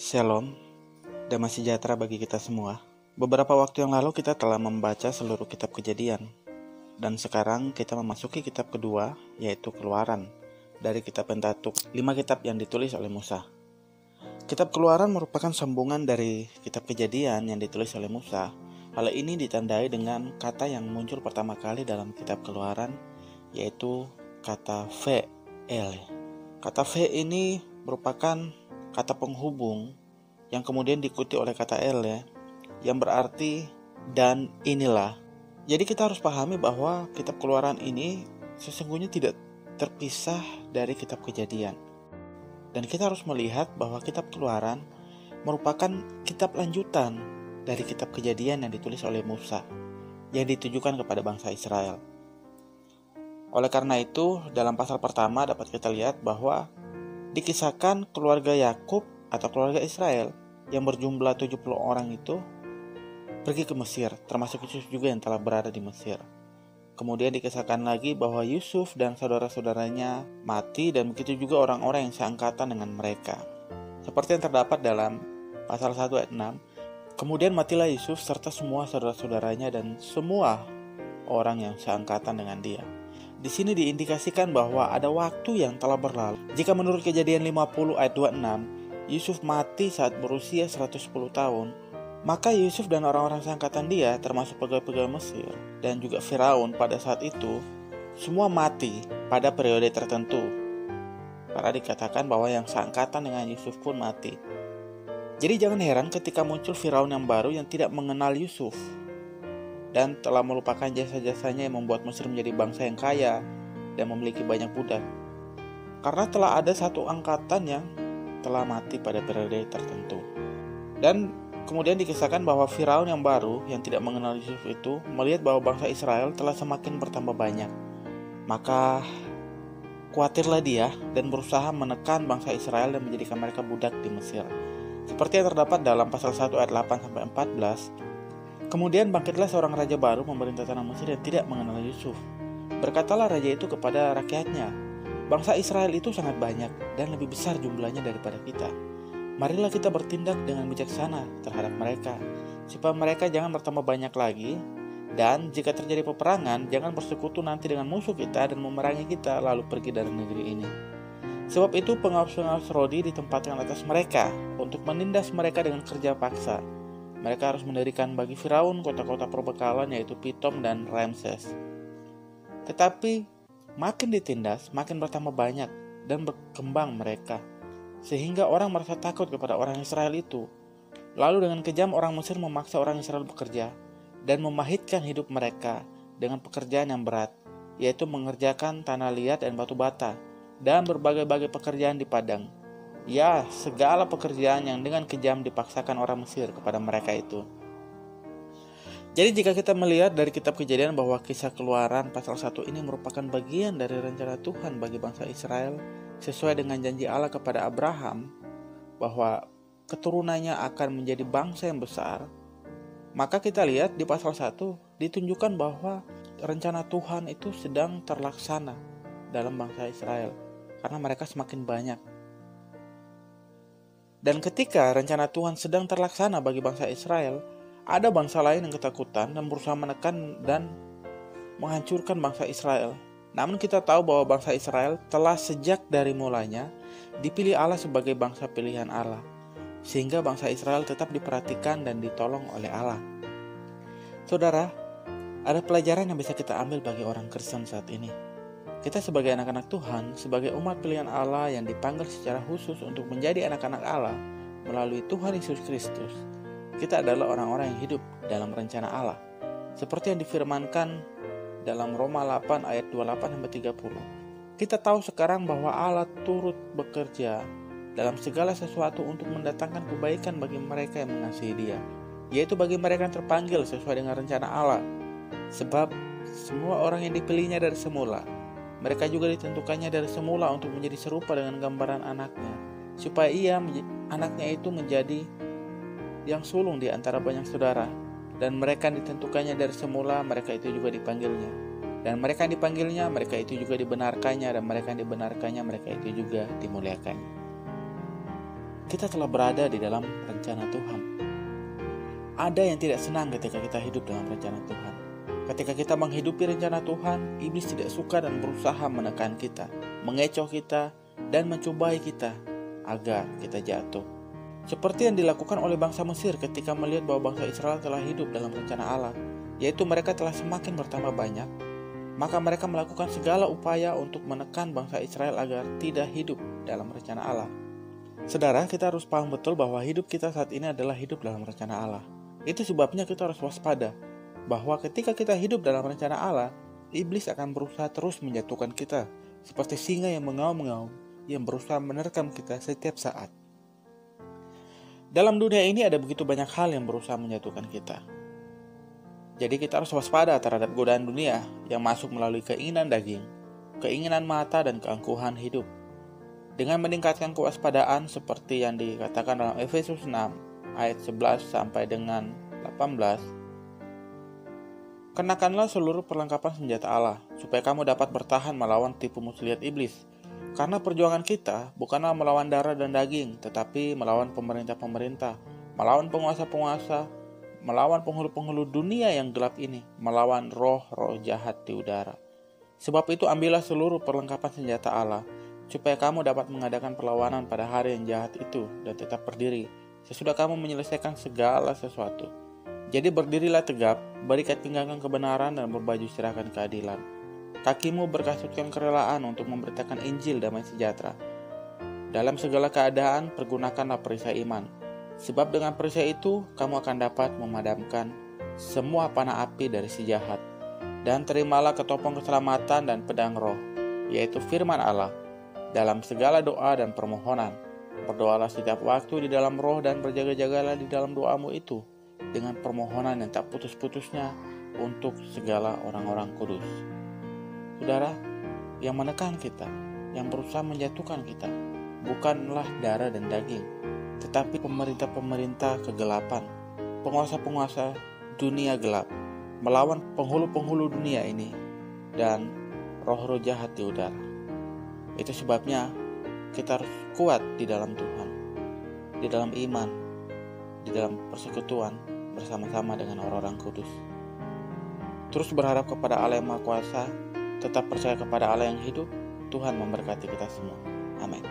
Shalom, damai sejahtera bagi kita semua. Beberapa waktu yang lalu kita telah membaca seluruh kitab Kejadian. Dan sekarang kita memasuki kitab kedua, yaitu Keluaran, dari kitab Pentatuk, 5 kitab yang ditulis oleh Musa. Kitab Keluaran merupakan sambungan dari kitab Kejadian yang ditulis oleh Musa. Hal ini ditandai dengan kata yang muncul pertama kali dalam kitab Keluaran, yaitu kata ve'el. Kata ve ini merupakan kata penghubung yang kemudian diikuti oleh kata el yang berarti dan inilah. Jadi kita harus pahami bahwa kitab Keluaran ini sesungguhnya tidak terpisah dari kitab Kejadian. Dan kita harus melihat bahwa kitab Keluaran merupakan kitab lanjutan dari kitab Kejadian yang ditulis oleh Musa yang ditujukan kepada bangsa Israel. Oleh karena itu, dalam pasal pertama dapat kita lihat bahwa dikisahkan keluarga Yakub atau keluarga Israel yang berjumlah 70 orang itu pergi ke Mesir, termasuk Yusuf juga yang telah berada di Mesir. Kemudian dikisahkan lagi bahwa Yusuf dan saudara-saudaranya mati, dan begitu juga orang-orang yang seangkatan dengan mereka. Seperti yang terdapat dalam pasal 1 ayat 6, kemudian matilah Yusuf serta semua saudara-saudaranya dan semua orang yang seangkatan dengan dia. Di sini diindikasikan bahwa ada waktu yang telah berlalu. Jika menurut Kejadian 50 ayat 26, Yusuf mati saat berusia 110 tahun, maka Yusuf dan orang-orang seangkatan dia, termasuk pegawai-pegawai Mesir dan juga Firaun pada saat itu, semua mati pada periode tertentu. Karena dikatakan bahwa yang seangkatan dengan Yusuf pun mati. Jadi jangan heran ketika muncul Firaun yang baru yang tidak mengenal Yusuf dan telah melupakan jasa-jasanya yang membuat Mesir menjadi bangsa yang kaya dan memiliki banyak budak. Karena telah ada satu angkatan yang telah mati pada periode tertentu. Dan kemudian dikisahkan bahwa Firaun yang baru yang tidak mengenal Yusuf itu melihat bahwa bangsa Israel telah semakin bertambah banyak. Maka khawatirlah dia dan berusaha menekan bangsa Israel dan menjadikan mereka budak di Mesir. Seperti yang terdapat dalam pasal 1 ayat 8-14. Kemudian bangkitlah seorang raja baru memerintah tanah Mesir yang tidak mengenal Yusuf. Berkatalah raja itu kepada rakyatnya, bangsa Israel itu sangat banyak dan lebih besar jumlahnya daripada kita. Marilah kita bertindak dengan bijaksana terhadap mereka, supaya mereka jangan bertambah banyak lagi, dan jika terjadi peperangan, jangan bersekutu nanti dengan musuh kita dan memerangi kita lalu pergi dari negeri ini. Sebab itu pengawas-pengawas rodi ditempatkan atas mereka untuk menindas mereka dengan kerja paksa. Mereka harus mendirikan bagi Firaun kota-kota perbekalan, yaitu Pitom dan Ramses. Tetapi makin ditindas, makin bertambah banyak dan berkembang mereka, sehingga orang merasa takut kepada orang Israel itu. Lalu dengan kejam orang Mesir memaksa orang Israel bekerja dan memahitkan hidup mereka dengan pekerjaan yang berat, yaitu mengerjakan tanah liat dan batu bata dan berbagai-bagai pekerjaan di padang. Ya, segala pekerjaan yang dengan kejam dipaksakan orang Mesir kepada mereka itu. Jadi jika kita melihat dari kitab Kejadian bahwa kisah Keluaran pasal 1 ini merupakan bagian dari rencana Tuhan bagi bangsa Israel sesuai dengan janji Allah kepada Abraham bahwa keturunannya akan menjadi bangsa yang besar, maka kita lihat di pasal 1 ditunjukkan bahwa rencana Tuhan itu sedang terlaksana dalam bangsa Israel karena mereka semakin banyak. Dan ketika rencana Tuhan sedang terlaksana bagi bangsa Israel, ada bangsa lain yang ketakutan dan berusaha menekan dan menghancurkan bangsa Israel. Namun kita tahu bahwa bangsa Israel telah sejak dari mulanya dipilih Allah sebagai bangsa pilihan Allah, sehingga bangsa Israel tetap diperhatikan dan ditolong oleh Allah. Saudara, ada pelajaran yang bisa kita ambil bagi orang Kristen saat ini. Kita sebagai anak-anak Tuhan, sebagai umat pilihan Allah yang dipanggil secara khusus untuk menjadi anak-anak Allah melalui Tuhan Yesus Kristus, kita adalah orang-orang yang hidup dalam rencana Allah. Seperti yang difirmankan dalam Roma 8 ayat 28-30. Kita tahu sekarang bahwa Allah turut bekerja dalam segala sesuatu untuk mendatangkan kebaikan bagi mereka yang mengasihi Dia, yaitu bagi mereka yang terpanggil sesuai dengan rencana Allah. Sebab semua orang yang dipilihnya dari semula, mereka juga ditentukannya dari semula untuk menjadi serupa dengan gambaran anaknya, supaya anaknya itu menjadi yang sulung di antara banyak saudara. Dan mereka ditentukannya dari semula, mereka itu juga dipanggilnya. Dan mereka yang dipanggilnya, mereka itu juga dibenarkannya. Dan mereka yang dibenarkannya, mereka itu juga dimuliakannya. kita telah berada di dalam rencana Tuhan. Ada yang tidak senang ketika kita hidup dalam rencana Tuhan. Ketika kita menghidupi rencana Tuhan, iblis tidak suka dan berusaha menekan kita, mengecoh kita, dan mencobai kita agar kita jatuh. Seperti yang dilakukan oleh bangsa Mesir ketika melihat bahwa bangsa Israel telah hidup dalam rencana Allah, yaitu mereka telah semakin bertambah banyak, maka mereka melakukan segala upaya untuk menekan bangsa Israel agar tidak hidup dalam rencana Allah. Saudara, kita harus paham betul bahwa hidup kita saat ini adalah hidup dalam rencana Allah. Itu sebabnya kita harus waspada bahwa ketika kita hidup dalam rencana Allah, iblis akan berusaha terus menjatuhkan kita, seperti singa yang mengaum-ngaum yang berusaha menerkam kita setiap saat. Dalam dunia ini ada begitu banyak hal yang berusaha menjatuhkan kita. Jadi kita harus waspada terhadap godaan dunia yang masuk melalui keinginan daging, keinginan mata, dan keangkuhan hidup. Dengan meningkatkan kewaspadaan seperti yang dikatakan dalam Efesus 6 ayat 11 sampai dengan 18, kenakanlah seluruh perlengkapan senjata Allah, supaya kamu dapat bertahan melawan tipu muslihat iblis. Karena perjuangan kita bukanlah melawan darah dan daging, tetapi melawan pemerintah-pemerintah, melawan penguasa-penguasa, melawan penghulu-penghulu dunia yang gelap ini, melawan roh-roh jahat di udara. Sebab itu ambillah seluruh perlengkapan senjata Allah, supaya kamu dapat mengadakan perlawanan pada hari yang jahat itu dan tetap berdiri, sesudah kamu menyelesaikan segala sesuatu. Jadi berdirilah tegap, berikat pinggangkan kebenaran dan berbaju serahkan keadilan. Kakimu berkasutkan kerelaan untuk memberitakan Injil damai sejahtera. Dalam segala keadaan, pergunakanlah perisai iman. Sebab dengan perisai itu, kamu akan dapat memadamkan semua panah api dari si jahat. Dan terimalah ketopong keselamatan dan pedang roh, yaitu firman Allah. Dalam segala doa dan permohonan, berdoalah setiap waktu di dalam roh dan berjaga-jagalah di dalam doamu itu, dengan permohonan yang tak putus-putusnya untuk segala orang-orang kudus. Saudara, yang menekan kita, yang berusaha menjatuhkan kita, bukanlah darah dan daging, tetapi pemerintah-pemerintah kegelapan, penguasa-penguasa dunia gelap, melawan penghulu-penghulu dunia ini, dan roh-roh jahat di udara. Itu sebabnya kita harus kuat di dalam Tuhan, di dalam iman, di dalam persekutuan bersama-sama dengan orang-orang kudus. Terus berharap kepada Allah yang Maha Kuasa, tetap percaya kepada Allah yang hidup. Tuhan memberkati kita semua. Amin.